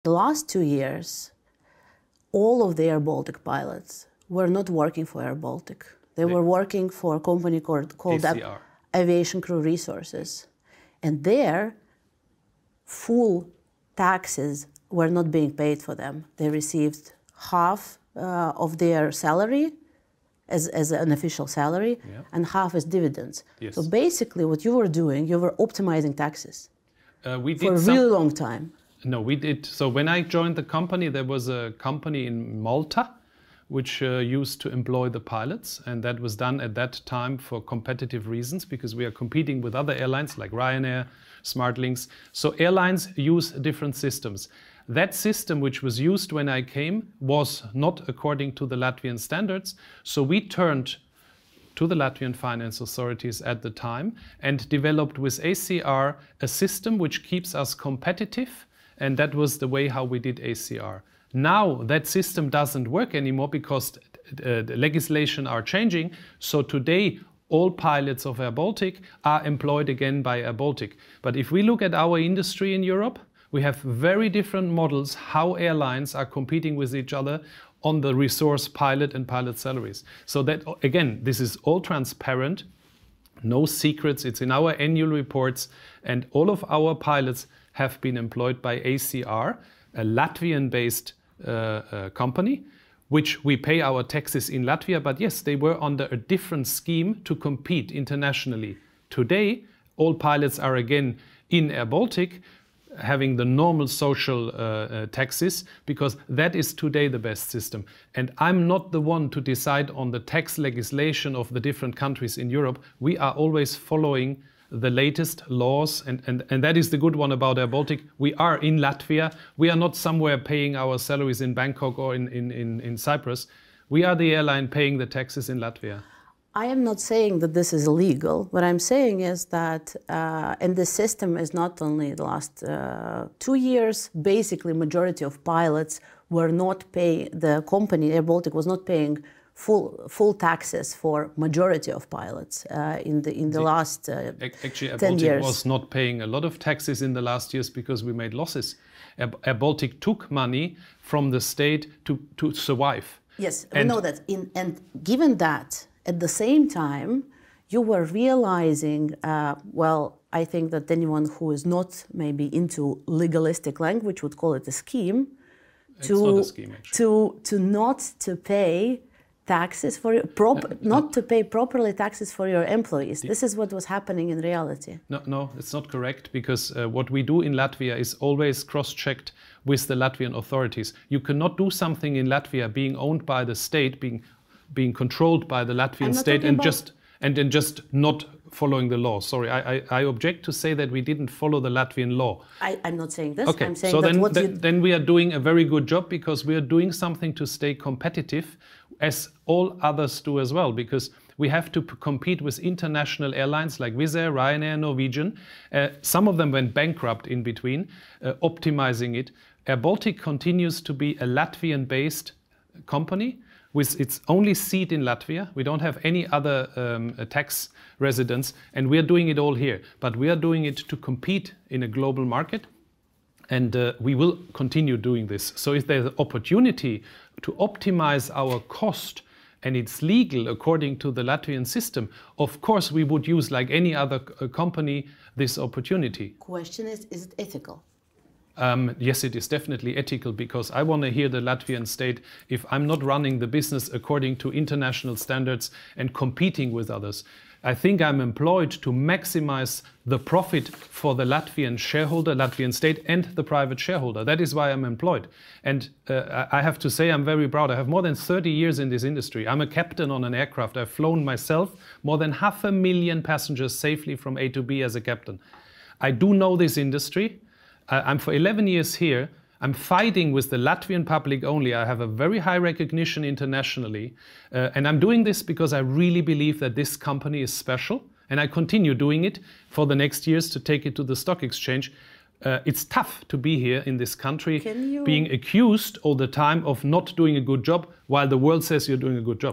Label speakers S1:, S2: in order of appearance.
S1: The last 2 years, all of the airBaltic pilots were not working for airBaltic. They were working for a company called Aviation Crew Resources. And their full taxes were not being paid for them. They received half of their salary as an official salary, and half as dividends.
S2: Yes.
S1: So basically what you were doing, you were optimizing taxes
S2: we did
S1: for a really long time.
S2: No, we did. So when I joined the company, there was a company in Malta which used to employ the pilots, and that was done at that time for competitive reasons, because we are competing with other airlines like Ryanair, SmartLynx. So airlines use different systems. That system which was used when I came was not according to the Latvian standards, so we turned to the Latvian finance authorities at the time and developed with ACR a system which keeps us competitive, and that was the way how we did ACR. Now that system doesn't work anymore because the legislation are changing, so today all pilots of airBaltic are employed again by airBaltic. But if we look at our industry in Europe, we have very different models how airlines are competing with each other on the resource pilot and pilot salaries. So that, again, this is all transparent, no secrets, it's in our annual reports, and all of our pilots have been employed by ACR, a Latvian-based company, which we pay our taxes in Latvia, but yes, they were under a different scheme to compete internationally. Today, all pilots are again in airBaltic, having the normal social taxes, because that is today the best system. And I'm not the one to decide on the tax legislation of the different countries in Europe. We are always following the latest laws, and that is the good one about airBaltic. We are in Latvia. We are not somewhere paying our salaries in Bangkok or in Cyprus. We are the airline paying the taxes in Latvia.
S1: I am not saying that this is illegal. What I'm saying is that, and the system is not only the last 2 years, basically majority of pilots were not paying, the company airBaltic was not paying full taxes for majority of pilots in the last
S2: actually,
S1: 10 years.
S2: airBaltic was not paying a lot of taxes in the last years because we made losses. airBaltic took money from the state to survive.
S1: Yes, we know that. And given that, at the same time, you were realizing, well, I think that anyone who is not maybe into legalistic language would call it a scheme, to not to pay taxes for not to pay properly taxes for your employees. This is what was happening in reality.
S2: No, it's not correct, because what we do in Latvia is always cross-checked with the Latvian authorities. You cannot do something in Latvia being owned by the state, being controlled by the Latvian state, and just not following the law. Sorry, I object to say that we didn't follow the Latvian law.
S1: I'm not saying this.
S2: Okay,
S1: I'm saying
S2: so
S1: that
S2: then we are doing a very good job, because we are doing something to stay competitive, as all others do as well, because we have to compete with international airlines like Wizz Air, Ryanair, Norwegian. Some of them went bankrupt in between, optimizing it. airBaltic continues to be a Latvian-based company with its only seat in Latvia. We don't have any other tax residents, and we are doing it all here. But we are doing it to compete in a global market, and we will continue doing this. So if there's an opportunity to optimize our cost, and it's legal according to the Latvian system, of course we would use, like any other company, this opportunity.
S1: Question is it ethical?
S2: Yes, it is definitely ethical, because I want to hear the Latvian state, if I'm not running the business according to international standards and competing with others. I think I'm employed to maximize the profit for the Latvian shareholder, Latvian state, and the private shareholder. That is why I'm employed. And I have to say I'm very proud. I have more than 30 years in this industry. I'm a captain on an aircraft. I've flown myself more than 500,000 passengers safely from A to B as a captain. I do know this industry. I'm for 11 years here. I'm fighting with the Latvian public only. I have a very high recognition internationally. And I'm doing this because I really believe that this company is special. And I continue doing it for the next years to take it to the stock exchange. It's tough to be here in this country, being accused all the time of not doing a good job, while the world says you're doing a good job.